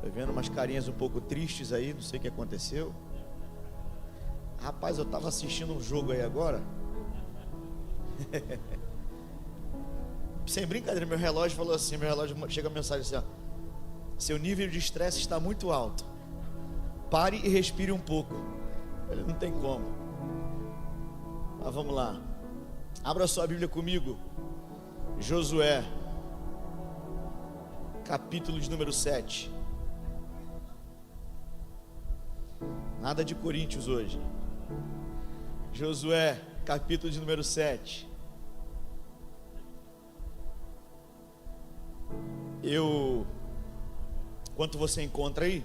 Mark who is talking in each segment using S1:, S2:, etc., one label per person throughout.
S1: Tô vendo umas carinhas um pouco tristes aí, não sei o que aconteceu. Rapaz, eu tava assistindo um jogo aí agora. Sem brincadeira, meu relógio falou assim, meu relógio chega a mensagem assim, ó: seu nível de estresse está muito alto. Pare e respire um pouco. Ele não tem como. Mas vamos lá. Abra sua Bíblia comigo. Josué, capítulo de número 7. Nada de Coríntios hoje. Josué, capítulo de número 7. Enquanto você encontra aí,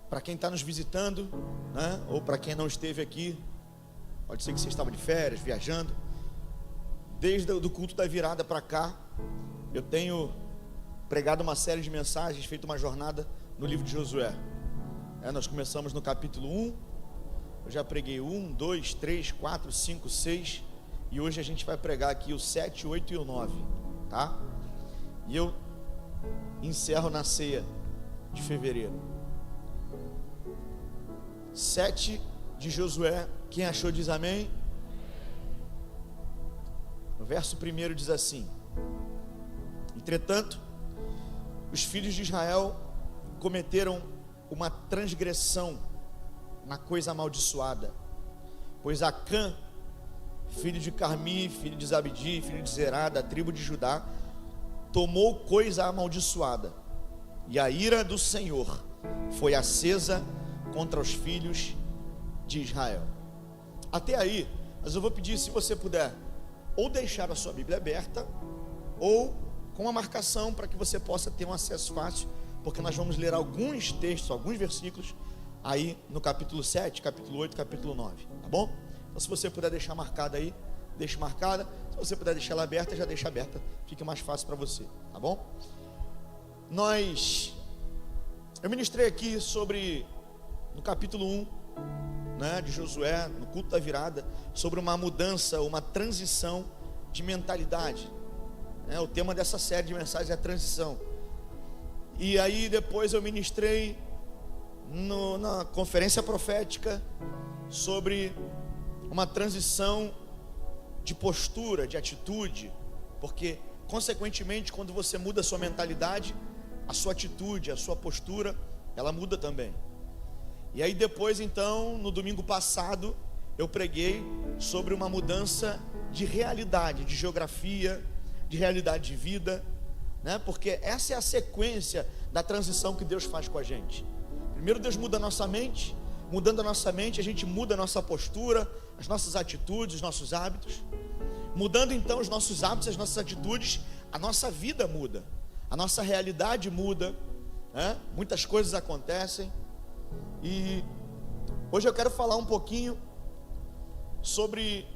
S1: para quem está nos visitando, né? Ou para quem não esteve aqui, pode ser que você estava de férias, viajando. Desde o culto da virada para cá, eu tenho pregado uma série de mensagens, feito uma jornada no livro de Josué. Nós começamos no capítulo 1, eu já preguei 1, 2, 3, 4, 5, 6, e hoje a gente vai pregar aqui o 7, 8 e o 9, tá? E eu encerro na ceia de fevereiro. 7 de Josué, quem achou diz amém. O verso 1 diz assim: entretanto, os filhos de Israel cometeram uma transgressão na coisa amaldiçoada, pois Acã, filho de Carmi, filho de Zabdi, filho de Zerá, da tribo de Judá, tomou coisa amaldiçoada, e a ira do Senhor foi acesa contra os filhos de Israel. Até aí, mas eu vou pedir, se você puder, ou deixar a sua Bíblia aberta, ou com uma marcação para que você possa ter um acesso fácil, porque nós vamos ler alguns textos, alguns versículos aí no capítulo 7, capítulo 8, capítulo 9, tá bom? Então, se você puder deixar marcada aí, deixe marcada. Se você puder deixar ela aberta, já deixa aberta, fica mais fácil para você, tá bom? Eu ministrei aqui sobre, no capítulo 1, né, de Josué, no culto da virada, sobre uma mudança, uma transição de mentalidade. O tema dessa série de mensagens é a transição. E aí depois eu ministrei na conferência profética sobre uma transição de postura, de atitude, porque consequentemente quando você muda a sua mentalidade, a sua atitude, a sua postura, ela muda também. E aí depois então, no domingo passado, eu preguei sobre uma mudança de realidade, de geografia, de realidade de vida, né? Porque essa é a sequência da transição que Deus faz com a gente. Primeiro Deus muda a nossa mente, mudando a nossa mente a gente muda a nossa postura, as nossas atitudes, os nossos hábitos. Mudando então os nossos hábitos, as nossas atitudes, a nossa vida muda, a nossa realidade muda, né? Muitas coisas acontecem. E hoje eu quero falar um pouquinho sobre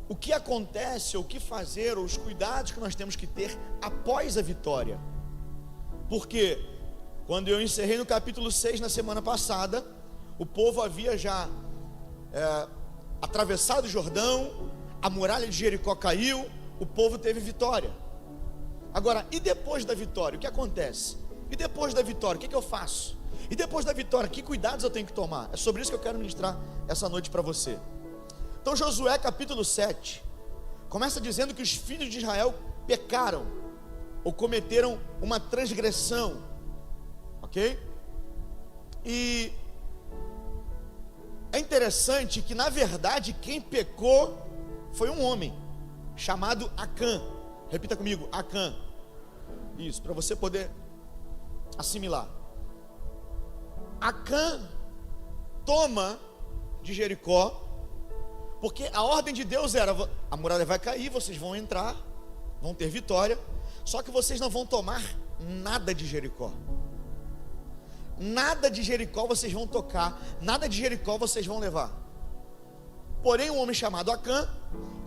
S1: o que acontece, ou o que fazer, ou os cuidados que nós temos que ter após a vitória. Porque quando eu encerrei no capítulo 6 na semana passada, o povo havia já atravessado o Jordão, a muralha de Jericó caiu, o povo teve vitória. Agora, e depois da vitória, o que acontece? E depois da vitória, o que eu faço? E depois da vitória, que cuidados eu tenho que tomar? É sobre isso que eu quero ministrar essa noite para você. Então Josué capítulo 7 começa dizendo que os filhos de Israel pecaram, ou cometeram uma transgressão, ok? E é interessante que na verdade quem pecou foi um homem chamado Acã. Repita comigo, Acã. Isso, para você poder assimilar. Acã toma de Jericó, porque a ordem de Deus era: a muralha vai cair, vocês vão entrar, vão ter vitória, só que vocês não vão tomar nada de Jericó. Nada de Jericó vocês vão tocar, nada de Jericó vocês vão levar. Porém, um homem chamado Acã,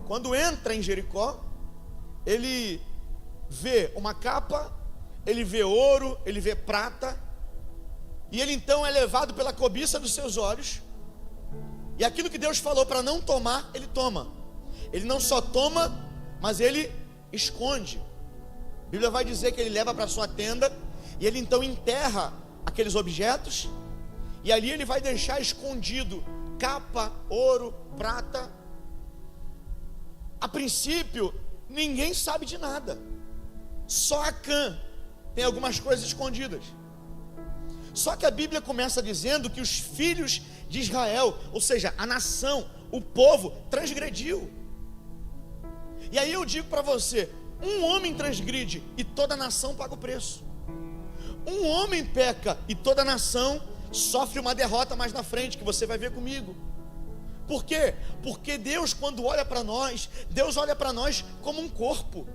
S1: quando entra em Jericó, ele vê uma capa, ele vê ouro, ele vê prata, e ele então é levado pela cobiça dos seus olhos, e aquilo que Deus falou para não tomar, ele toma. Ele não só toma, mas ele esconde. A Bíblia vai dizer que ele leva para sua tenda, E ele então enterra aqueles objetos, e ali ele vai deixar escondido capa, ouro, prata. A princípio, ninguém sabe de nada, só Acã tem algumas coisas escondidas. Só que a Bíblia começa dizendo que os filhos de Israel, ou seja, a nação, o povo, transgrediu. E aí eu digo para você, um homem transgride e toda a nação paga o preço. Um homem peca e toda a nação sofre uma derrota mais na frente, que você vai ver comigo. Por quê? Porque Deus, quando olha para nós, Deus olha para nós como um corpo.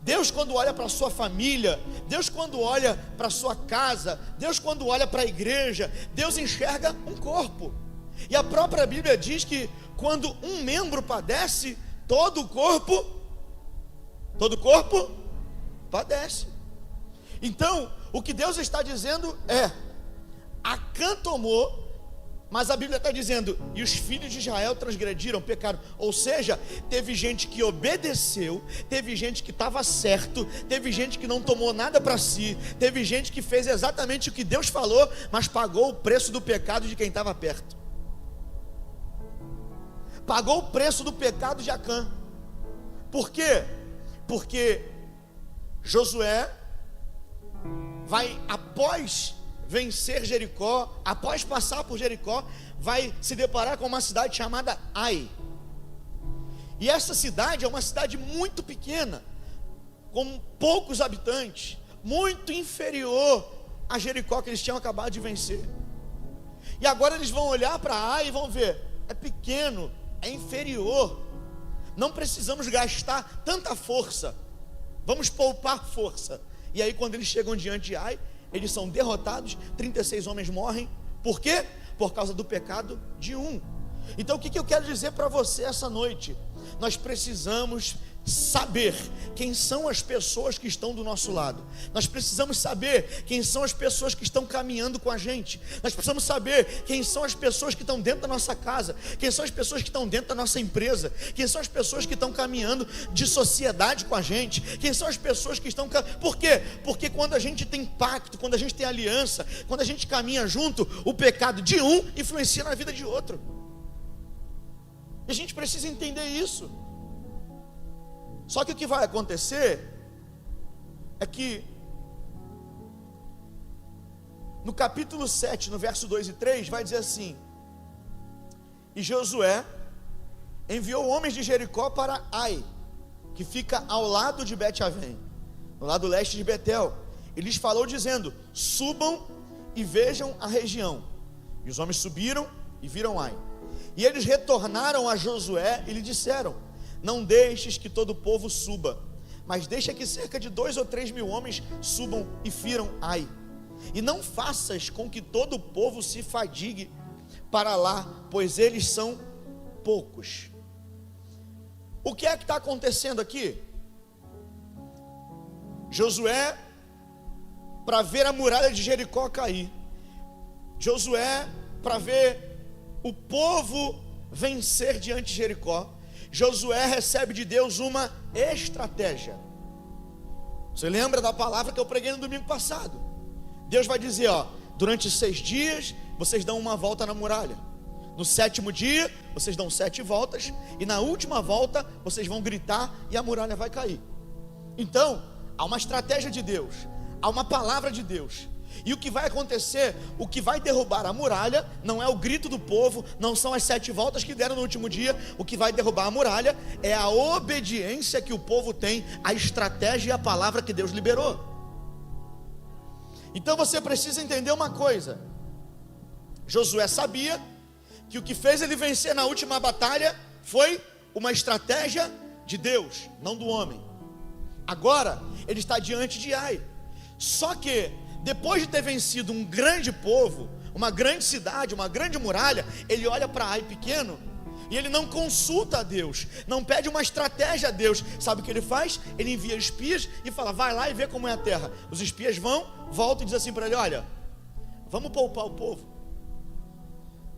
S1: Deus, quando olha para a sua família, Deus, quando olha para a sua casa, Deus, quando olha para a igreja, Deus enxerga um corpo. E a própria Bíblia diz que quando um membro padece, todo o corpo padece. Então, o que Deus está dizendo é: Acã tomou, mas a Bíblia está dizendo, e os filhos de Israel transgrediram, pecaram. Ou seja, teve gente que obedeceu, teve gente que estava certo, teve gente que não tomou nada para si, teve gente que fez exatamente o que Deus falou, mas pagou o preço do pecado de quem estava perto. Pagou o preço do pecado de Acã. Por quê? Porque Josué vai, após vencer Jericó, após passar por Jericó, vai se deparar com uma cidade chamada Ai. E essa cidade é uma cidade muito pequena, com poucos habitantes, muito inferior a Jericó que eles tinham acabado de vencer. E agora eles vão olhar para Ai e vão ver, é pequeno, é inferior, não precisamos gastar tanta força, vamos poupar força. E aí quando eles chegam diante de Ai, eles são derrotados, 36 homens morrem. Por quê? Por causa do pecado de um. Então o que eu quero dizer para você essa noite? Nós precisamos saber quem são as pessoas que estão do nosso lado. Nós precisamos saber quem são as pessoas que estão caminhando com a gente. Nós precisamos saber quem são as pessoas que estão dentro da nossa casa, quem são as pessoas que estão dentro da nossa empresa, quem são as pessoas que estão caminhando de sociedade com a gente, quem são as pessoas que estão... Por quê? Porque quando a gente tem pacto, quando a gente tem aliança, quando a gente caminha junto, o pecado de um influencia na vida de outro. E a gente precisa entender isso. Só que o que vai acontecer é que no capítulo 7, no verso 2 e 3, vai dizer assim: e Josué enviou homens de Jericó para Ai, que fica ao lado de Bet-Avém, no lado leste de Betel, e lhes falou dizendo: subam e vejam a região. E os homens subiram e viram Ai. E eles retornaram a Josué e lhe disseram: não deixes que todo o povo suba, mas deixa que cerca de 2 ou 3 mil homens subam e firam Ai. E não faças com que todo o povo se fadigue para lá, pois eles são poucos. O que é que está acontecendo aqui? Josué, para ver a muralha de Jericó cair, Josué, para ver o povo vencer diante de Jericó, Josué recebe de Deus uma estratégia. Você lembra da palavra que eu preguei no domingo passado? Deus vai dizer, durante 6 dias, vocês dão uma volta na muralha. No 7º dia, vocês dão 7 voltas. E na última volta, vocês vão gritar e a muralha vai cair. Então, há uma estratégia de Deus, há uma palavra de Deus. E o que vai acontecer, o que vai derrubar a muralha, não é o grito do povo, não são as 7 voltas que deram no último dia. O que vai derrubar a muralha é a obediência que o povo tem à estratégia e à palavra que Deus liberou. Então você precisa entender uma coisa: Josué sabia que o que fez ele vencer na última batalha foi uma estratégia de Deus, não do homem. Agora ele está diante de Ai. Só que depois de ter vencido um grande povo, uma grande cidade, uma grande muralha, ele olha para Ai pequeno e ele não consulta a Deus, não pede uma estratégia a Deus. Sabe o que ele faz? Ele envia espias e fala: vai lá e vê como é a terra. Os espias voltam e dizem assim para ele: olha, vamos poupar o povo,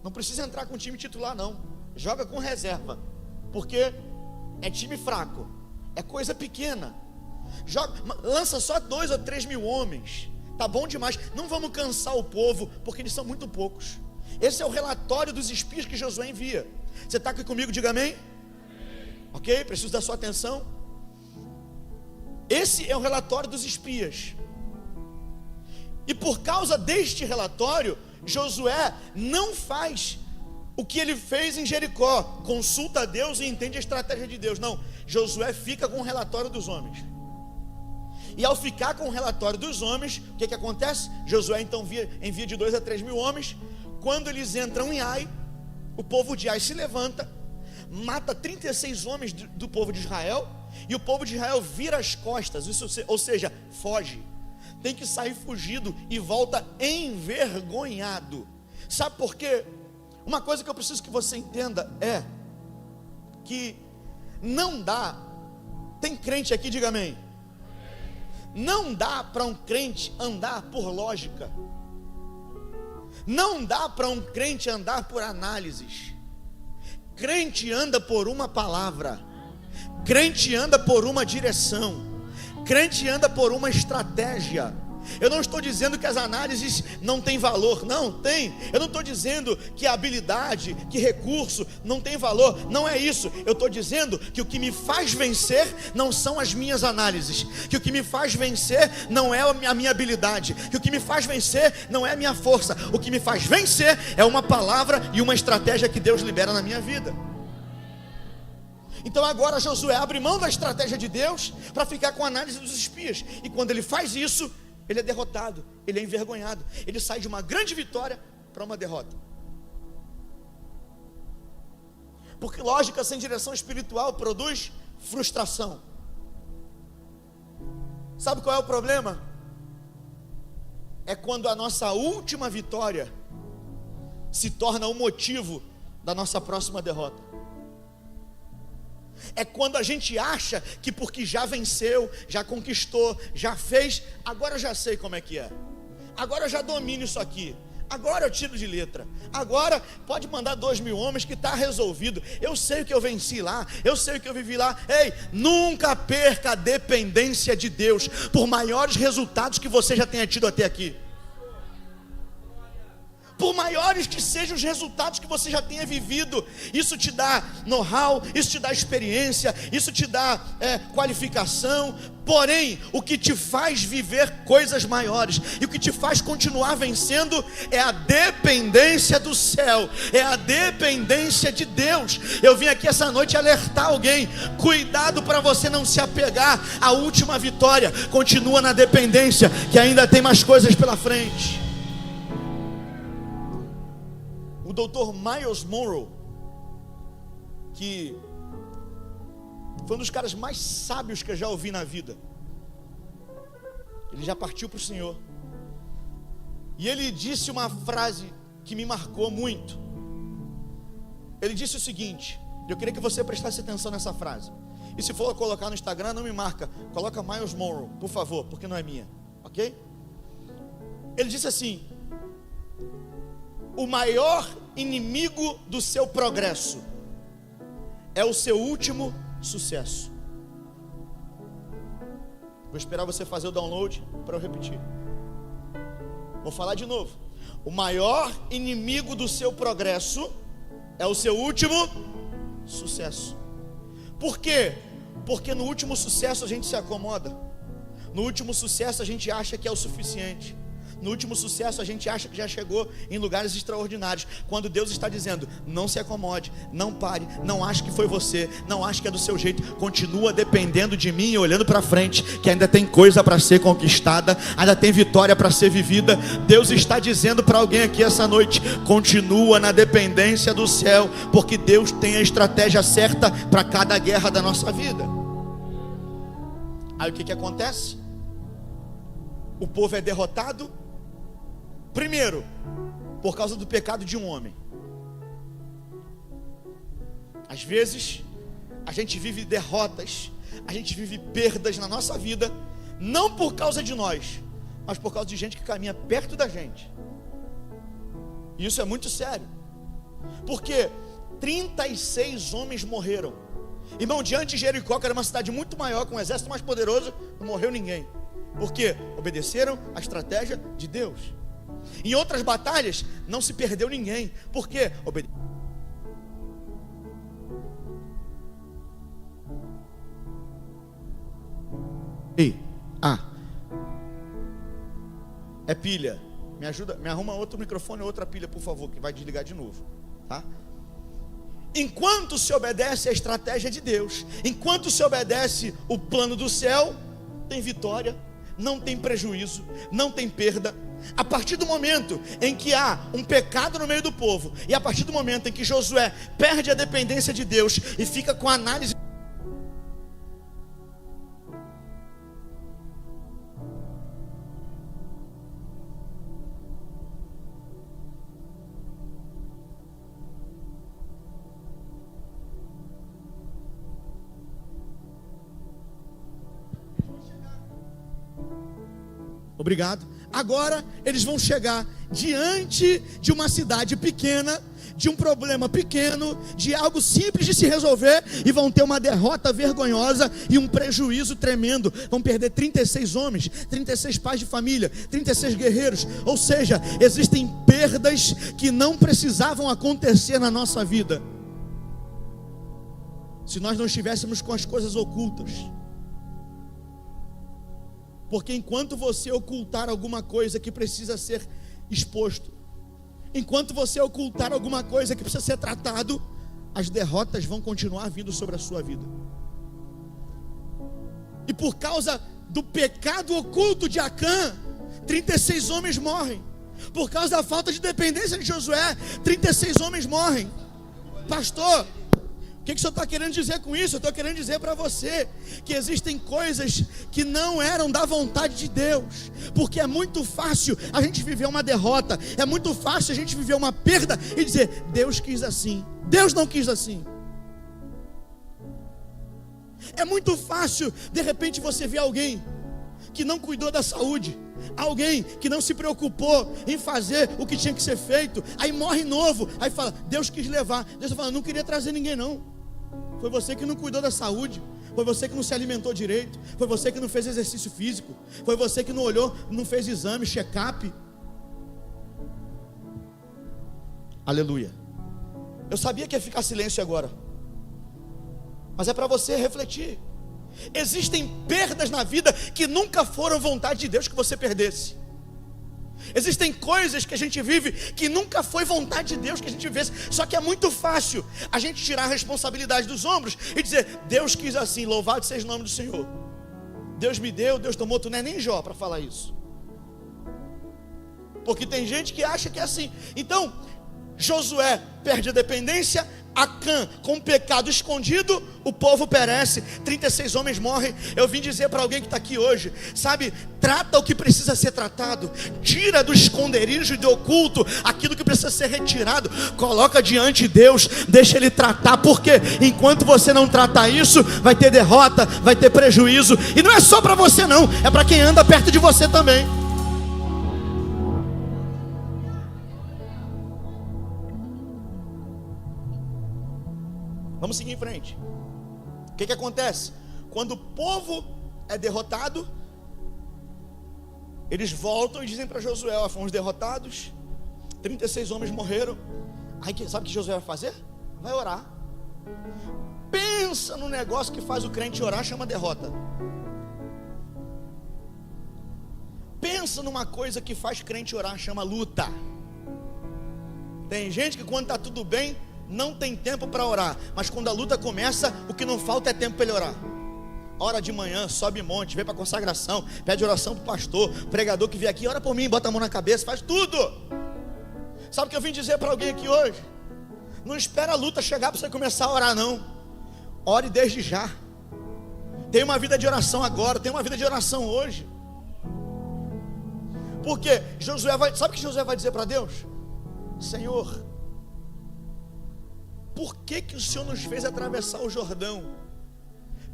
S1: não precisa entrar com o time titular não, joga com reserva, porque é time fraco, é coisa pequena. Lança só 2 ou 3 mil homens. Tá bom demais. Não vamos cansar o povo, porque eles são muito poucos. Esse é o relatório dos espias que Josué envia. Você está aqui comigo? Diga amém. Ok? Preciso da sua atenção. Esse é o relatório dos espias. E por causa deste relatório, Josué não faz o que ele fez em Jericó, consulta a Deus e entende a estratégia de Deus. Não, Josué fica com o relatório dos homens. E ao ficar com o relatório dos homens, o que acontece? Josué então envia de 2 a 3 mil homens. Quando eles entram em Ai, o povo de Ai se levanta, mata 36 homens do povo de Israel, e o povo de Israel vira as costas, ou seja, foge. Tem que sair fugido e volta envergonhado. Sabe por quê? Uma coisa que eu preciso que você entenda é que não dá. Tem crente aqui, diga amém. Não dá para um crente andar por lógica. Não dá para um crente andar por análises. Crente anda por uma palavra. Crente anda por uma direção. Crente anda por uma estratégia. Eu não estou dizendo que as análises não têm valor, não tem. Eu não estou dizendo que a habilidade, que recurso não tem valor, não é isso. Eu estou dizendo que o que me faz vencer não são as minhas análises, que o que me faz vencer não é a minha habilidade, que o que me faz vencer não é a minha força. O que me faz vencer é uma palavra e uma estratégia que Deus libera na minha vida. Então agora Josué abre mão da estratégia de Deus para ficar com a análise dos espias. E quando ele faz isso, ele é derrotado, ele é envergonhado. Ele sai de uma grande vitória para uma derrota. Porque lógica sem direção espiritual produz frustração. Sabe qual é o problema? É quando a nossa última vitória se torna o motivo da nossa próxima derrota. É quando a gente acha que porque já venceu, já conquistou, já fez, agora eu já sei como é que é. Agora eu já domino isso aqui. Agora eu tiro de letra. Agora pode mandar 2 mil homens que está resolvido. Eu sei o que eu venci lá, eu sei o que eu vivi lá. Ei, nunca perca a dependência de Deus, por maiores resultados que você já tenha tido até aqui. Por maiores que sejam os resultados que você já tenha vivido, isso te dá know-how, isso te dá experiência, isso te dá qualificação. Porém, o que te faz viver coisas maiores e o que te faz continuar vencendo é a dependência do céu, é a dependência de Deus. Eu vim aqui essa noite alertar alguém: cuidado para você não se apegar à última vitória. Continua na dependência, que ainda tem mais coisas pela frente. O Dr. Myles Munroe, que foi um dos caras mais sábios que eu já ouvi na vida, ele já partiu para o Senhor, e ele disse uma frase que me marcou muito. Ele disse o seguinte, eu queria que você prestasse atenção nessa frase, e se for colocar no Instagram, não me marca, coloca Myles Munroe, por favor, porque não é minha, ok? Ele disse assim: o maior inimigo do seu progresso é o seu último sucesso. Vou esperar você fazer o download para eu repetir. Vou falar de novo. O maior inimigo do seu progresso é o seu último sucesso. Por quê? Porque no último sucesso a gente se acomoda. No último sucesso a gente acha que é o suficiente. No último sucesso a gente acha que já chegou em lugares extraordinários, quando Deus está dizendo: não se acomode, não pare, não ache que foi você, não ache que é do seu jeito, continua dependendo de mim e olhando para frente, que ainda tem coisa para ser conquistada, ainda tem vitória para ser vivida. Deus está dizendo para alguém aqui essa noite: continua na dependência do céu, porque Deus tem a estratégia certa para cada guerra da nossa vida. Aí o que acontece? O povo é derrotado. Primeiro, por causa do pecado de um homem. Às vezes, a gente vive derrotas, a gente vive perdas na nossa vida, não por causa de nós, mas por causa de gente que caminha perto da gente. E isso é muito sério, porque 36 homens morreram. Irmão, diante de Jericó, que era uma cidade muito maior, com um exército mais poderoso, não morreu ninguém. Por quê? Obedeceram a estratégia de Deus. Em outras batalhas, não se perdeu ninguém. Por quê? É pilha. Me ajuda, me arruma outro microfone ou outra pilha, por favor, que vai desligar de novo, tá? Enquanto se obedece à estratégia de Deus, enquanto se obedece o plano do céu, tem vitória, não tem prejuízo, não tem perda. A partir do momento em que há um pecado no meio do povo, e a partir do momento em que Josué perde a dependência de Deus e fica com a análise. Obrigado. Agora eles vão chegar diante de uma cidade pequena, de um problema pequeno, de algo simples de se resolver, e vão ter uma derrota vergonhosa e um prejuízo tremendo. Vão perder 36 homens, 36 pais de família, 36 guerreiros. Ou seja, existem perdas que não precisavam acontecer na nossa vida, se nós não estivéssemos com as coisas ocultas. Porque enquanto você ocultar alguma coisa que precisa ser exposto, enquanto você ocultar alguma coisa que precisa ser tratado, as derrotas vão continuar vindo sobre a sua vida. E por causa do pecado oculto de Acã, 36 homens morrem. Por causa da falta de dependência de Josué, 36 homens morrem. Pastor, o que o senhor está querendo dizer com isso? Eu estou querendo dizer para você que existem coisas que não eram da vontade de Deus, porque é muito fácil a gente viver uma derrota, é muito fácil a gente viver uma perda e dizer: Deus quis assim, Deus não quis assim. É muito fácil de repente você ver alguém que não cuidou da saúde, alguém que não se preocupou em fazer o que tinha que ser feito, aí morre novo, aí fala: Deus quis levar. Deus está falando: não queria trazer ninguém não. Foi você que não cuidou da saúde, foi você que não se alimentou direito, foi você que não fez exercício físico, foi você que não olhou, não fez exame, check-up. Aleluia. Eu sabia que ia ficar silêncio agora, mas é para você refletir. Existem perdas na vida que nunca foram vontade de Deus que você perdesse. Existem coisas que a gente vive que nunca foi vontade de Deus que a gente vivesse. Só que é muito fácil a gente tirar a responsabilidade dos ombros e dizer: Deus quis assim, louvado seja o nome do Senhor. Deus me deu, Deus tomou. Tu não é nem Jó para falar isso, porque tem gente que acha que é assim. Então Josué perde a dependência, Acã com pecado escondido, o povo perece, 36 homens morrem. Eu vim dizer para alguém que está aqui hoje, sabe, trata o que precisa ser tratado, tira do esconderijo e do oculto aquilo que precisa ser retirado, coloca diante de Deus, deixa Ele tratar, porque enquanto você não tratar isso, vai ter derrota, vai ter prejuízo, e não é só para você não, é para quem anda perto de você também. Vamos seguir em frente. O que acontece? Quando o povo é derrotado, eles voltam e dizem para Josué: ó, fomos derrotados, 36 homens morreram. Aí sabe o que Josué vai fazer? Vai orar. Pensa no negócio que faz o crente orar, chama derrota. Pensa numa coisa que faz crente orar, chama luta. Tem gente que quando está tudo bem não tem tempo para orar, mas quando a luta começa, o que não falta é tempo para ele orar. Ora de manhã, sobe monte, vem para consagração, pede oração para o pastor, pregador que vier aqui, ora por mim, bota a mão na cabeça, faz tudo. Sabe o que eu vim dizer para alguém aqui hoje? Não espera a luta chegar para você começar a orar não. Ore desde já. Tem uma vida de oração agora, tem uma vida de oração hoje. Porque sabe o que Josué vai dizer para Deus? Senhor, por que o Senhor nos fez atravessar o Jordão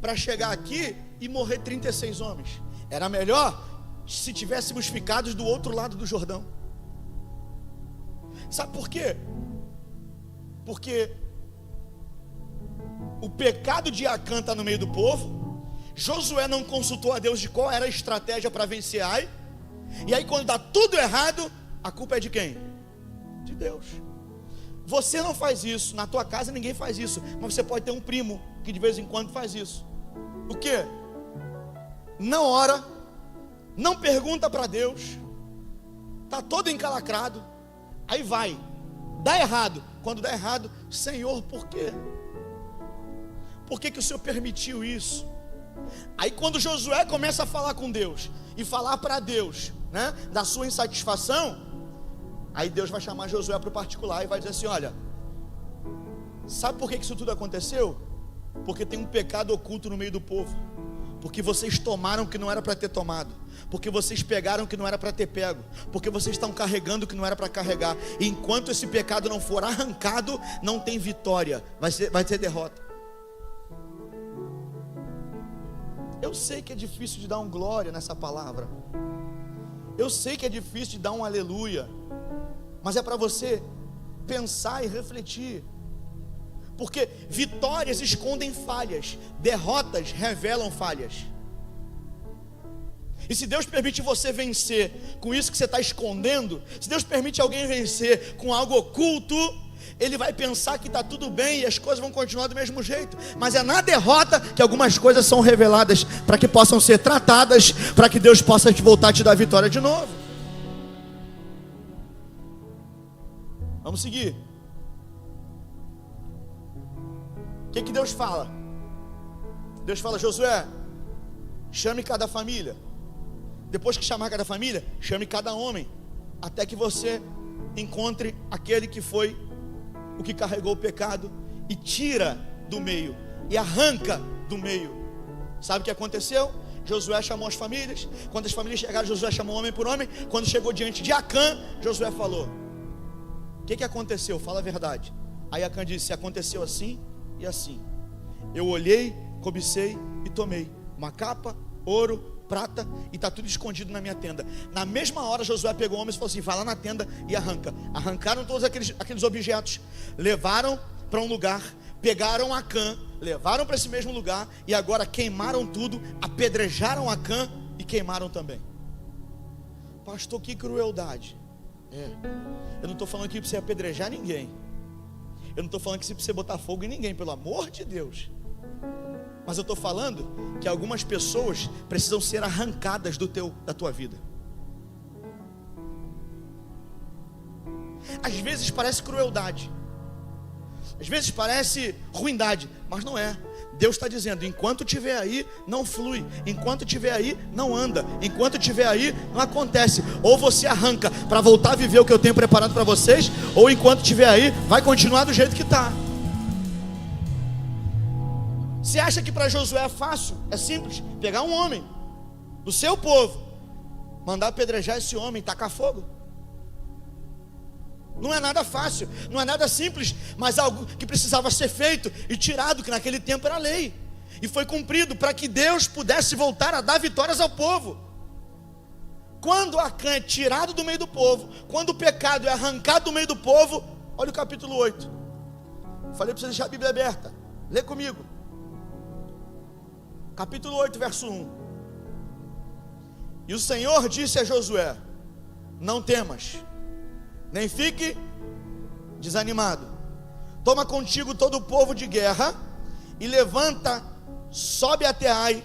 S1: para chegar aqui e morrer 36 homens? Era melhor se tivéssemos ficado do outro lado do Jordão. Sabe por quê? Porque o pecado de Acã está no meio do povo. Josué não consultou a Deus de qual era a estratégia para vencer Ai. E aí quando dá tudo errado, a culpa é de quem? De Deus. Você não faz isso, na tua casa ninguém faz isso, mas você pode ter um primo que de vez em quando faz isso. O quê? Não ora, não pergunta para Deus, está todo encalacrado, aí vai, dá errado. Quando dá errado, Senhor, por quê? Por que que o Senhor permitiu isso? Aí quando Josué começa a falar com Deus e falar para Deus, né, da sua insatisfação, aí Deus vai chamar Josué para o particular e vai dizer assim: olha, sabe por que que isso tudo aconteceu? Porque tem um pecado oculto no meio do povo. Porque vocês tomaram o que não era para ter tomado, porque vocês pegaram o que não era para ter pego, porque vocês estão carregando o que não era para carregar. E enquanto esse pecado não for arrancado, não tem vitória, vai ter derrota. Eu sei que é difícil de dar um glória nessa palavra, eu sei que é difícil de dar um aleluia, mas é para você pensar e refletir. Porque vitórias escondem falhas, derrotas revelam falhas. E se Deus permite você vencer com isso que você está escondendo, se Deus permite alguém vencer com algo oculto, ele vai pensar que está tudo bem e as coisas vão continuar do mesmo jeito. Mas é na derrota que algumas coisas são reveladas, para que possam ser tratadas, para que Deus possa voltar a te dar vitória de novo. Vamos seguir. O que Deus fala? Deus fala: Josué, chame cada família. Depois que chamar cada família, chame cada homem, até que você encontre aquele que foi o que carregou o pecado, e tira do meio, e arranca do meio. Sabe o que aconteceu? Josué chamou as famílias. Quando as famílias chegaram, Josué chamou homem por homem. Quando chegou diante de Acã, Josué falou: o que aconteceu? Fala a verdade. Aí Acã disse: aconteceu assim e assim. Eu olhei, cobicei e tomei uma capa, ouro, prata, e está tudo escondido na minha tenda. Na mesma hora Josué pegou homens e falou assim: vai lá na tenda e arranca. Arrancaram todos aqueles objetos, levaram para um lugar, pegaram Acã, levaram para esse mesmo lugar, e agora queimaram tudo, apedrejaram Acã e queimaram também. Pastor, que crueldade. Eu não estou falando aqui para você apedrejar ninguém, eu não estou falando que para você botar fogo em ninguém, pelo amor de Deus. Mas eu estou falando que algumas pessoas precisam ser arrancadas da tua vida. Às vezes parece crueldade, às vezes parece ruindade, mas não é. Deus está dizendo: enquanto estiver aí, não flui. Enquanto estiver aí, não anda. Enquanto estiver aí, não acontece. Ou você arranca para voltar a viver o que eu tenho preparado para vocês, ou enquanto estiver aí, vai continuar do jeito que está. Você acha que para Josué é fácil? É simples. Pegar um homem do seu povo, mandar apedrejar esse homem, tacar fogo. Não é nada fácil, não é nada simples, mas algo que precisava ser feito e tirado, que naquele tempo era lei, e foi cumprido para que Deus pudesse voltar a dar vitórias ao povo. Quando Acã é tirado do meio do povo, quando o pecado é arrancado do meio do povo, olha o capítulo 8. Falei para você deixar a Bíblia aberta, lê comigo. Capítulo 8, verso 1. E o Senhor disse a Josué: não temas, nem fique desanimado. Toma contigo todo o povo de guerra e levanta, sobe até Ai.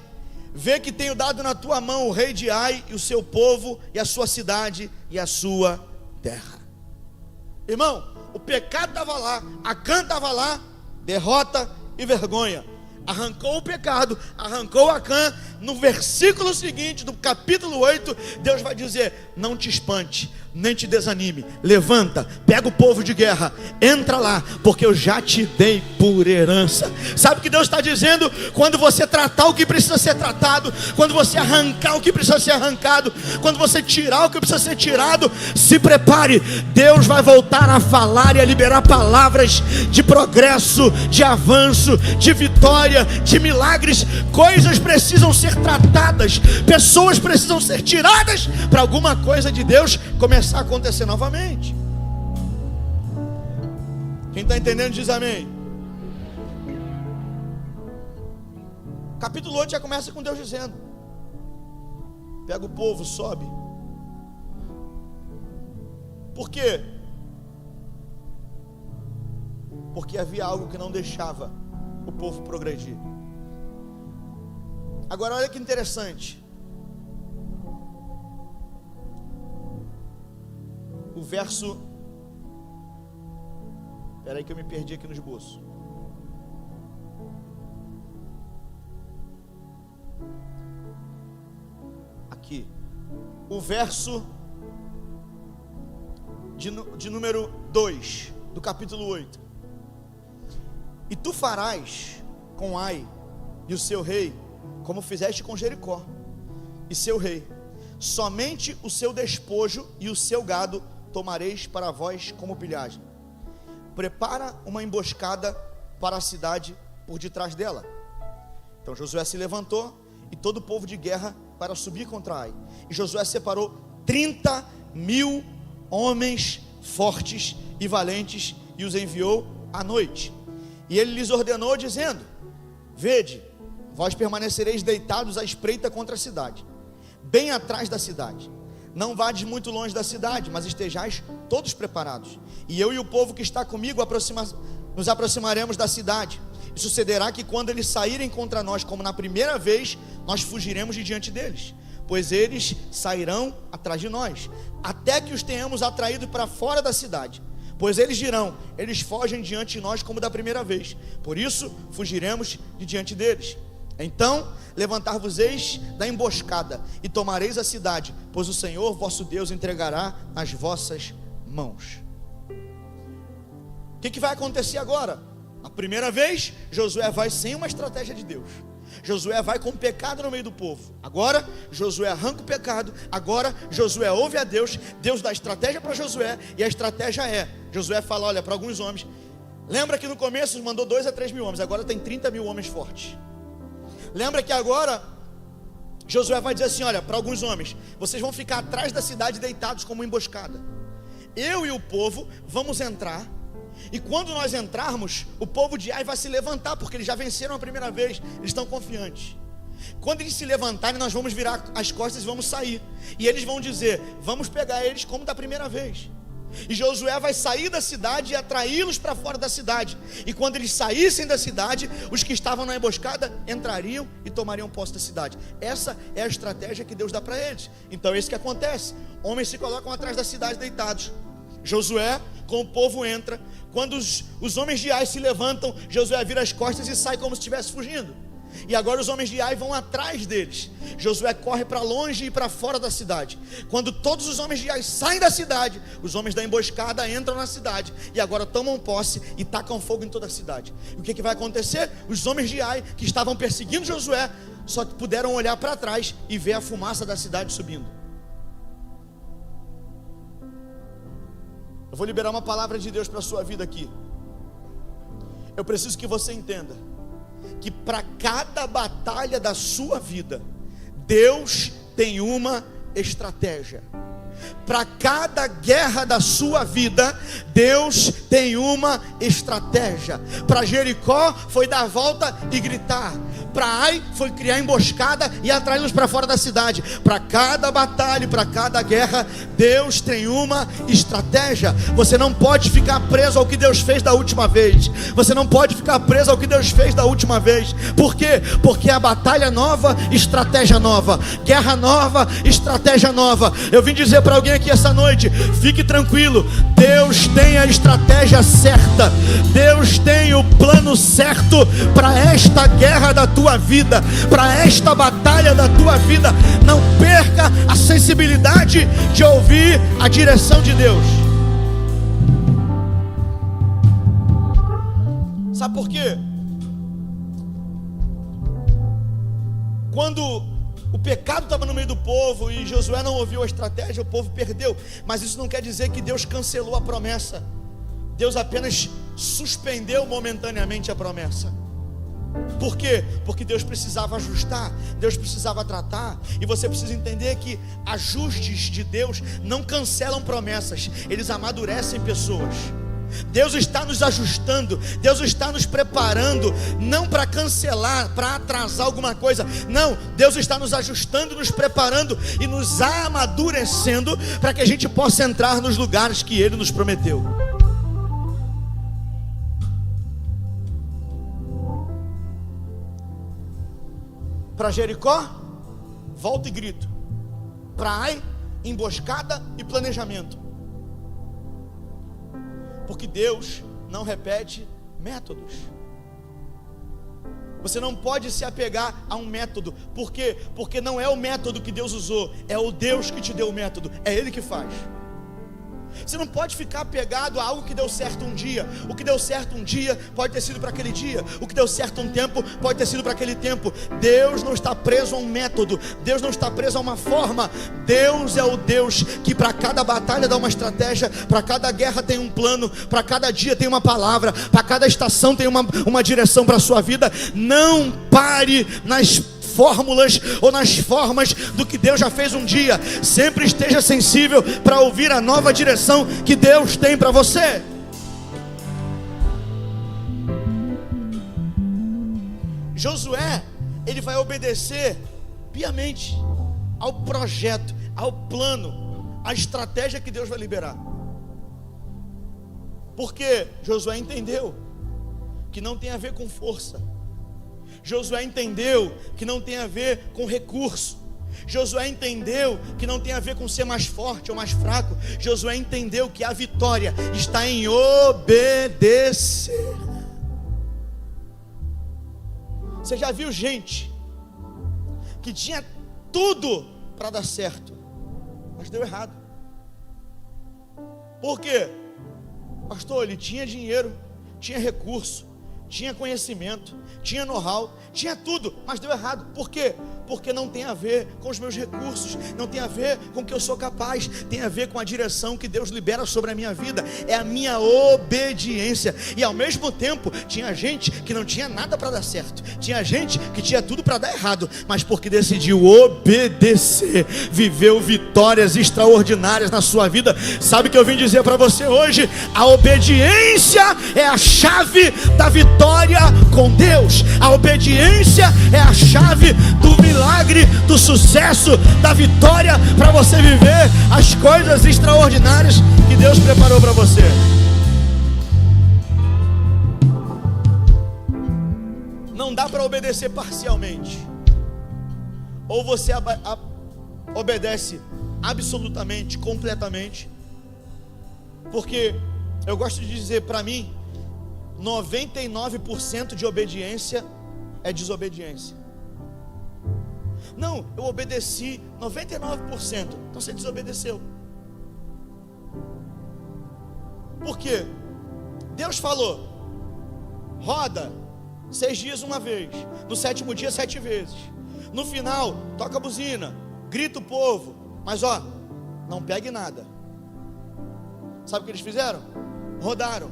S1: Vê que tenho dado na tua mão o rei de Ai e o seu povo e a sua cidade e a sua terra. Irmão, o pecado estava lá, Acã estava lá, derrota e vergonha. Arrancou o pecado, arrancou Acã. No versículo seguinte do capítulo 8, Deus vai dizer: não te espante, nem te desanime, levanta, pega o povo de guerra, entra lá, porque eu já te dei por herança. Sabe o que Deus está dizendo? Quando você tratar o que precisa ser tratado, quando você arrancar o que precisa ser arrancado, quando você tirar o que precisa ser tirado, se prepare, Deus vai voltar a falar e a liberar palavras de progresso, de avanço, de vitória, de milagres. Coisas precisam ser tratadas, pessoas precisam ser tiradas, para alguma coisa de Deus começar a acontecer novamente. Quem está entendendo diz amém. Capítulo 8 já começa com Deus dizendo: pega o povo, sobe. Por quê? Porque havia algo que não deixava o povo progredir. Agora olha que interessante. O verso... Espera aí que eu me perdi aqui no esboço. Aqui. O verso de número 2 do capítulo 8. E tu farás com Ai e o seu rei, como fizeste com Jericó e seu rei. Somente o seu despojo e o seu gado tomareis para vós como pilhagem. Prepara uma emboscada para a cidade por detrás dela. Então Josué se levantou e todo o povo de guerra para subir contra Ai. E Josué separou 30.000 homens fortes e valentes e os enviou à noite. E ele lhes ordenou dizendo: vede, vós permanecereis deitados à espreita contra a cidade, bem atrás da cidade. Não vades muito longe da cidade, mas estejais todos preparados. E eu e o povo que está comigo nos aproximaremos da cidade. E sucederá que quando eles saírem contra nós, como na primeira vez, nós fugiremos de diante deles, pois eles sairão atrás de nós, até que os tenhamos atraído para fora da cidade. Pois eles dirão: eles fogem diante de nós como da primeira vez, por isso fugiremos de diante deles. Então levantar-vos-eis da emboscada e tomareis a cidade, pois o Senhor vosso Deus entregará nas vossas mãos. O que vai acontecer agora? A primeira vez, Josué vai sem uma estratégia de Deus. Josué vai com pecado no meio do povo. Agora Josué arranca o pecado. Agora Josué ouve a Deus. Deus dá estratégia para Josué, e a estratégia é: Josué fala, olha, para alguns homens, lembra que no começo mandou 2 a 3 mil homens, agora tem 30.000 homens fortes. Lembra que agora Josué vai dizer assim: olha, para alguns homens, vocês vão ficar atrás da cidade deitados como emboscada. Eu e o povo vamos entrar, e quando nós entrarmos, o povo de Ai vai se levantar, porque eles já venceram a primeira vez, eles estão confiantes. Quando eles se levantarem, nós vamos virar as costas e vamos sair, e eles vão dizer: vamos pegar eles como da primeira vez. E Josué vai sair da cidade e atraí-los para fora da cidade. E quando eles saíssem da cidade, os que estavam na emboscada entrariam e tomariam posse da cidade. Essa é a estratégia que Deus dá para eles. Então é isso que acontece: homens se colocam atrás da cidade deitados. Josué com o povo entra. Quando os homens de Ai se levantam, Josué vira as costas e sai como se estivesse fugindo. E agora os homens de Ai vão atrás deles. Josué corre para longe e para fora da cidade. Quando todos os homens de Ai saem da cidade, os homens da emboscada entram na cidade e agora tomam posse e tacam fogo em toda a cidade. E o que vai acontecer? Os homens de Ai, que estavam perseguindo Josué, só puderam olhar para trás e ver a fumaça da cidade subindo. Eu vou liberar uma palavra de Deus para a sua vida aqui. Eu preciso que você entenda que para cada batalha da sua vida, Deus tem uma estratégia. Para cada guerra da sua vida, Deus tem uma estratégia. Para Jericó foi dar a volta e gritar. Para Ai foi criar emboscada e atraí-los para fora da cidade. Para cada batalha, para cada guerra, Deus tem uma estratégia. Você não pode ficar preso ao que Deus fez da última vez. Você não pode ficar preso ao que Deus fez da última vez. Por quê? Porque a batalha nova, estratégia nova. Guerra nova, estratégia nova. Eu vim dizer para alguém aqui essa noite: fique tranquilo, Deus tem a estratégia certa. Deus tem o plano certo para esta guerra da tua vida, para esta batalha da tua vida. Não perca a sensibilidade de ouvir a direção de Deus. Sabe por quê? Quando o pecado estava no meio do povo e Josué não ouviu a estratégia, o povo perdeu. Mas isso não quer dizer que Deus cancelou a promessa. Deus apenas suspendeu momentaneamente a promessa. Por quê? Porque Deus precisava ajustar, Deus precisava tratar. E você precisa entender que ajustes de Deus não cancelam promessas, eles amadurecem pessoas. Deus está nos ajustando, Deus está nos preparando, não para cancelar, para atrasar alguma coisa, não, Deus está nos ajustando, nos preparando e nos amadurecendo, para que a gente possa entrar nos lugares que Ele nos prometeu. Para Jericó, volta e grito. Para Ai, emboscada e planejamento. Porque Deus não repete métodos. Você não pode se apegar a um método. Por quê? Porque não é o método que Deus usou, é o Deus que te deu o método, é Ele que faz. Você não pode ficar apegado a algo que deu certo um dia. O que deu certo um dia pode ter sido para aquele dia. O que deu certo um tempo pode ter sido para aquele tempo. Deus não está preso a um método. Deus não está preso a uma forma. Deus é o Deus que para cada batalha dá uma estratégia, para cada guerra tem um plano, para cada dia tem uma palavra, para cada estação tem uma direção para a sua vida. Não pare nas fórmulas ou nas formas do que Deus já fez um dia. Sempre esteja sensível para ouvir a nova direção que Deus tem para você. Josué, ele vai obedecer piamente ao projeto, ao plano, à estratégia que Deus vai liberar. Porque Josué entendeu que não tem a ver com força. Josué entendeu que não tem a ver com recurso. Josué entendeu que não tem a ver com ser mais forte ou mais fraco. Josué entendeu que a vitória está em obedecer. Você já viu gente que tinha tudo para dar certo, mas deu errado? Por quê? Pastor, ele tinha dinheiro, tinha recurso, tinha conhecimento, tinha know-how, tinha tudo, mas deu errado. Por quê? Porque não tem a ver com os meus recursos, não tem a ver com o que eu sou capaz, tem a ver com a direção que Deus libera sobre a minha vida. É a minha obediência. E ao mesmo tempo, tinha gente que não tinha nada para dar certo, tinha gente que tinha tudo para dar errado, mas porque decidiu obedecer, viveu vitórias extraordinárias na sua vida. Sabe o que eu vim dizer para você hoje? A obediência é a chave da vitória com Deus. A obediência é a chave do milagre, do sucesso, da vitória, para você viver as coisas extraordinárias que Deus preparou para você. Não dá para obedecer parcialmente. Ou você obedece absolutamente, completamente. Porque eu gosto de dizer, para mim, 99% de obediência é desobediência. Não, eu obedeci 99%, então você desobedeceu. Por quê? Deus falou: roda 6 dias uma vez, no 7º dia 7 vezes. No final, toca a buzina, grita o povo, mas não pegue nada. Sabe o que eles fizeram? Rodaram,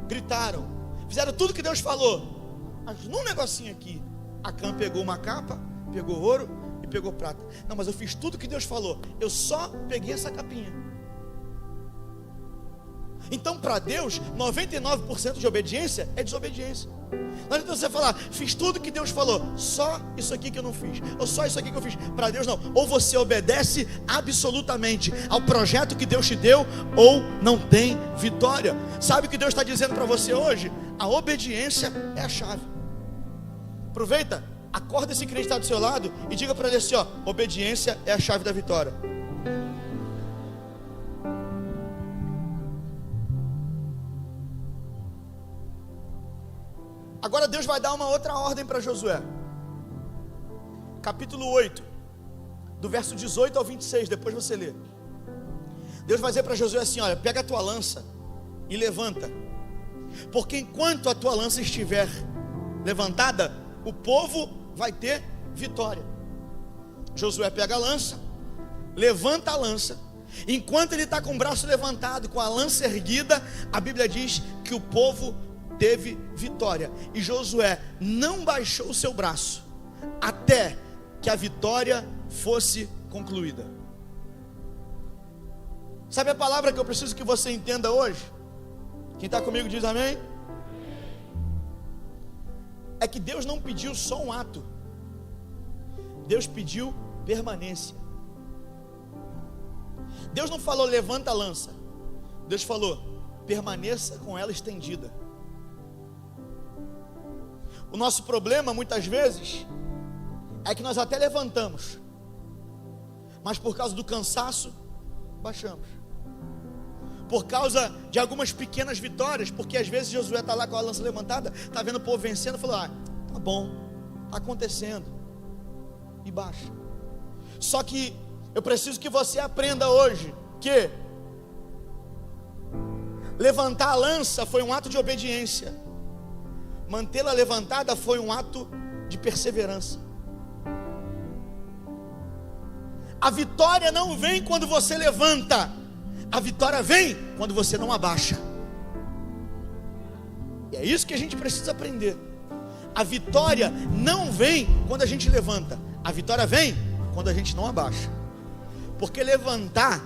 S1: gritaram, fizeram tudo que Deus falou, mas num negocinho aqui, Acã pegou uma capa, pegou ouro e pegou prata. Não, mas eu fiz tudo que Deus falou, eu só peguei essa capinha. Então, para Deus, 99% de obediência é desobediência. Não adianta você falar: fiz tudo que Deus falou, só isso aqui que eu não fiz, ou só isso aqui que eu fiz. Para Deus não. Ou você obedece absolutamente ao projeto que Deus te deu, ou não tem vitória. Sabe o que Deus está dizendo para você hoje? A obediência é a chave. Aproveita, acorda esse crente que está do seu lado e diga para ele assim: obediência é a chave da vitória. Agora Deus vai dar uma outra ordem para Josué. Capítulo 8, do verso 18 ao 26, depois você lê. Deus vai dizer para Josué assim: olha, pega a tua lança e levanta, porque enquanto a tua lança estiver levantada, o povo vai ter vitória. Josué pega a lança, levanta a lança. Enquanto ele está com o braço levantado, com a lança erguida, a Bíblia diz que o povo teve vitória. E Josué não baixou o seu braço até que a vitória fosse concluída. Sabe a palavra que eu preciso que você entenda hoje? Quem está comigo diz amém? É que Deus não pediu só um ato, Deus pediu permanência. Deus não falou levanta a lança, Deus falou permaneça com ela estendida. O nosso problema muitas vezes é que nós até levantamos, mas por causa do cansaço baixamos, por causa de algumas pequenas vitórias, porque às vezes Josué está lá com a lança levantada, está vendo o povo vencendo, falou, tá bom, está acontecendo, e baixa. Só que eu preciso que você aprenda hoje que levantar a lança foi um ato de obediência, mantê-la levantada foi um ato de perseverança. A vitória não vem quando você levanta, a vitória vem quando você não abaixa. E é isso que a gente precisa aprender. A vitória não vem quando a gente levanta, a vitória vem quando a gente não abaixa. Porque levantar,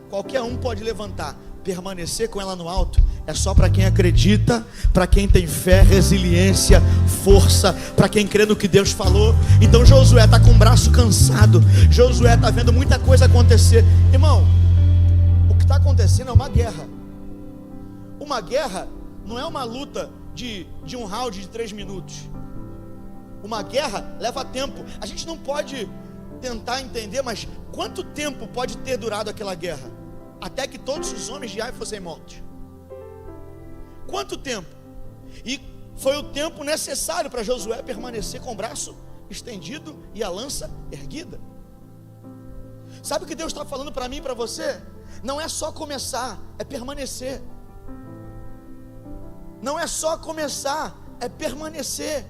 S1: qualquer um pode levantar, permanecer com ela no alto é só para quem acredita, para quem tem fé, resiliência, força, para quem crê no que Deus falou. Então Josué está com o braço cansado, Josué está vendo muita coisa acontecer. Irmão, o que está acontecendo é uma guerra. Uma guerra não é uma luta de um round de 3 minutos. Uma guerra leva tempo. A gente não pode tentar entender, mas quanto tempo pode ter durado aquela guerra? Até que todos os homens de Ai fossem mortos. Quanto tempo? E foi o tempo necessário para Josué permanecer com o braço estendido e a lança erguida. Sabe o que Deus está falando para mim e para você? Não é só começar, é permanecer. Não é só começar, é permanecer.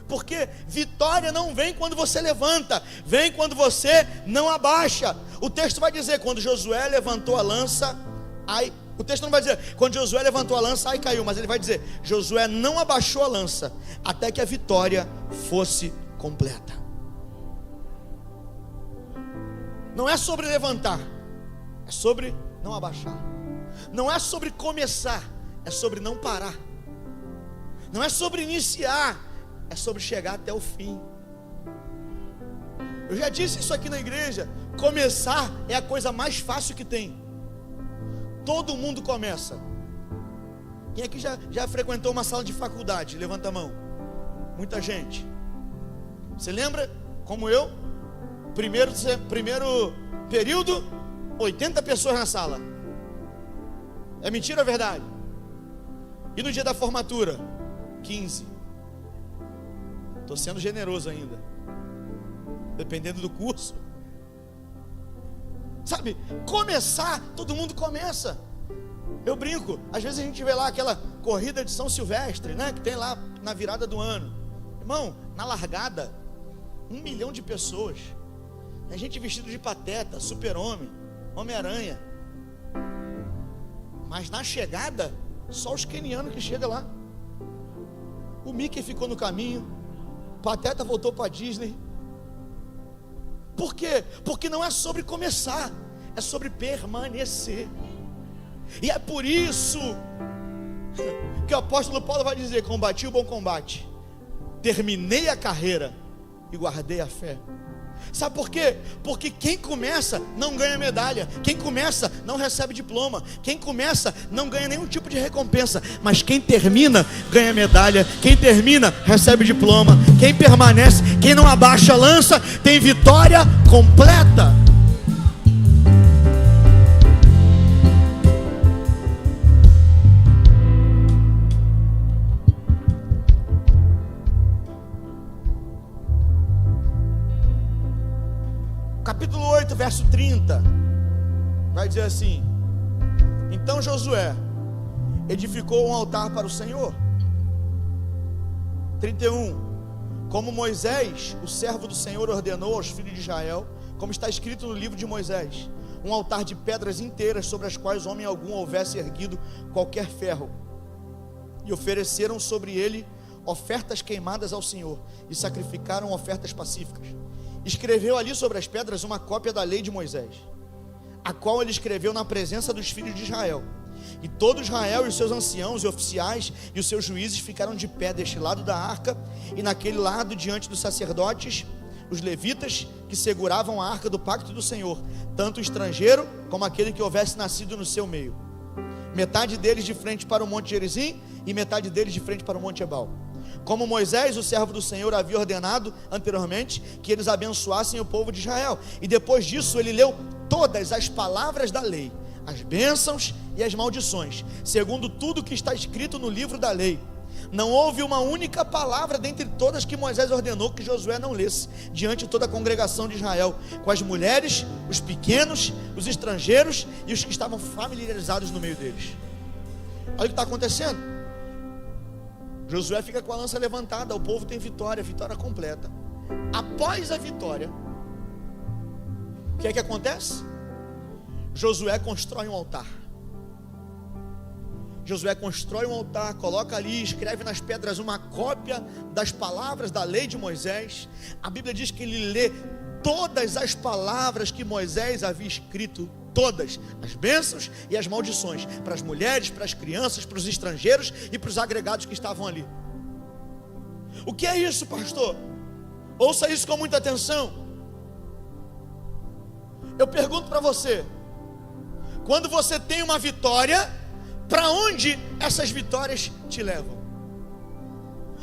S1: Porque vitória não vem quando você levanta, vem quando você não abaixa. O texto vai dizer, quando Josué levantou a lança, o texto não vai dizer, quando Josué levantou a lança, Ai caiu, mas ele vai dizer, Josué não abaixou a lança, até que a vitória fosse completa. Não é sobre levantar, é sobre não abaixar. Não é sobre começar, é sobre não parar. Não é sobre iniciar, é sobre chegar até o fim. Eu já disse isso aqui na igreja, começar é a coisa mais fácil que tem. Todo mundo começa. Quem aqui já frequentou uma sala de faculdade? Levanta a mão. Muita gente. Você lembra? Como eu? Primeiro período, 80 pessoas na sala. É mentira ou é verdade? E no dia da formatura? 15. Estou sendo generoso ainda, dependendo do curso. Sabe, começar, todo mundo começa. Eu brinco, às vezes a gente vê lá aquela corrida de São Silvestre, né, que tem lá na virada do ano. Irmão, na largada, 1 milhão de pessoas. A gente vestido de Pateta, Super-Homem, Homem-Aranha. Mas na chegada, só os quenianos que chegam lá. O Mickey ficou no caminho, Pateta voltou para a Disney. Por quê? Porque não é sobre começar, é sobre permanecer. E é por isso que o apóstolo Paulo vai dizer: combati o bom combate, terminei a carreira e guardei a fé. Sabe por quê? Porque quem começa não ganha medalha, quem começa não recebe diploma, quem começa não ganha nenhum tipo de recompensa, mas quem termina ganha medalha, quem termina recebe diploma, quem permanece, quem não abaixa a lança tem vitória completa. Capítulo 8, verso 30, vai dizer assim: então Josué edificou um altar para o Senhor. 31, como Moisés, o servo do Senhor, ordenou aos filhos de Israel, como está escrito no livro de Moisés, um altar de pedras inteiras, sobre as quais homem algum houvesse erguido qualquer ferro, e ofereceram sobre ele ofertas queimadas ao Senhor, e sacrificaram ofertas pacíficas. Escreveu ali sobre as pedras uma cópia da lei de Moisés, a qual ele escreveu na presença dos filhos de Israel, E todo Israel e os seus anciãos e oficiais e os seus juízes ficaram de pé deste lado da arca e naquele lado diante dos sacerdotes, os levitas que seguravam a arca do pacto do Senhor, tanto o estrangeiro como aquele que houvesse nascido no seu meio. Metade deles de frente para o monte Gerizim e metade deles de frente para o monte Ebal. Como Moisés, o servo do Senhor, havia ordenado anteriormente que eles abençoassem o povo de Israel. E depois disso ele leu todas as palavras da lei, as bênçãos e as maldições, segundo tudo que está escrito no livro da lei. Não houve uma única palavra dentre todas que Moisés ordenou que Josué não lesse, diante de toda a congregação de Israel, com as mulheres, os pequenos, os estrangeiros e os que estavam familiarizados no meio deles. Olha o que está acontecendo. Josué fica com a lança levantada, o povo tem vitória, vitória completa. Após a vitória, o que é que acontece? Josué constrói um altar. Josué constrói um altar, coloca ali, escreve nas pedras uma cópia das palavras da lei de Moisés. A Bíblia diz que ele lê todas as palavras que Moisés havia escrito, todas, as bênçãos e as maldições, para as mulheres, para as crianças, para os estrangeiros e para os agregados que estavam ali. O que é isso, pastor? Ouça isso com muita atenção. Eu pergunto para você, quando você tem uma vitória, para onde essas vitórias te levam?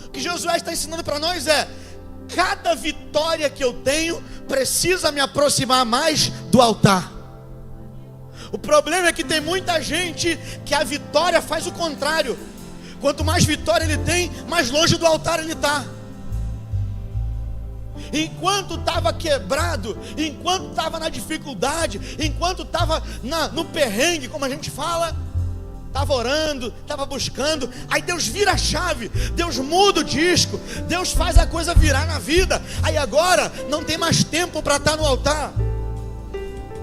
S1: O que Josué está ensinando para nós é: cada vitória que eu tenho precisa me aproximar mais do altar. O problema é que tem muita gente que a vitória faz o contrário. Quanto mais vitória ele tem, mais longe do altar ele está. Enquanto estava quebrado, enquanto estava na dificuldade, enquanto estava no perrengue, como a gente fala, estava orando, estava buscando, aí Deus vira a chave, Deus muda o disco, Deus faz a coisa virar na vida. Aí agora não tem mais tempo para estar no altar.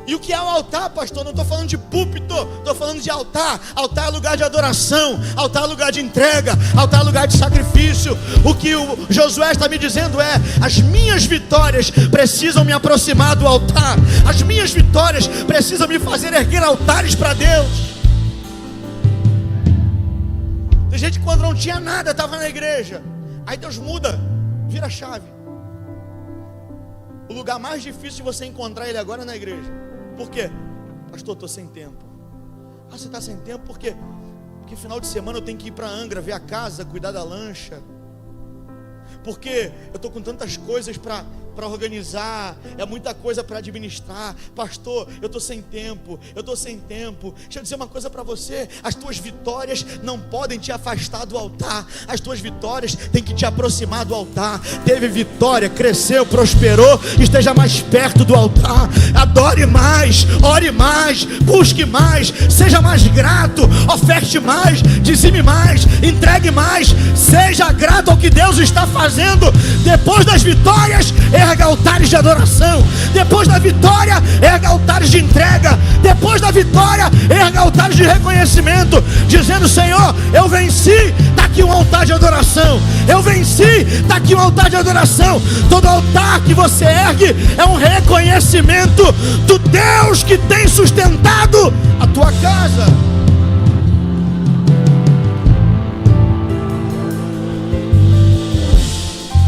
S1: E o que é o altar, pastor? Não estou falando de púlpito, estou falando de altar. Altar é lugar de adoração, altar é lugar de entrega, altar é lugar de sacrifício. O que o Josué está me dizendo é: as minhas vitórias precisam me aproximar do altar. As minhas vitórias precisam me fazer erguer altares para Deus. Tem gente que quando não tinha nada, estava na igreja, aí Deus muda, vira a chave. O lugar mais difícil de você encontrar Ele agora é na igreja. Por quê? Pastor, estou sem tempo. Ah, você está sem tempo por quê? Porque final de semana eu tenho que ir para Angra, ver a casa, cuidar da lancha. Porque eu estou com tantas coisas para organizar, é muita coisa para administrar. Pastor, eu estou sem tempo, Deixa eu dizer uma coisa para você: as tuas vitórias não podem te afastar do altar. As tuas vitórias têm que te aproximar do altar. Teve vitória, cresceu, prosperou, esteja mais perto do altar. Adore mais, ore mais, busque mais, seja mais grato, oferte mais, dizime mais, entregue mais. Seja grato ao que Deus está fazendo. Depois das vitórias, erga altares de adoração. Depois da vitória, erga altares de entrega. Depois da vitória, erga altares de reconhecimento, dizendo: Senhor, eu venci, está aqui um altar de adoração. Eu venci, está aqui um altar de adoração. Todo altar que você ergue é um reconhecimento do Deus que tem sustentado a tua casa.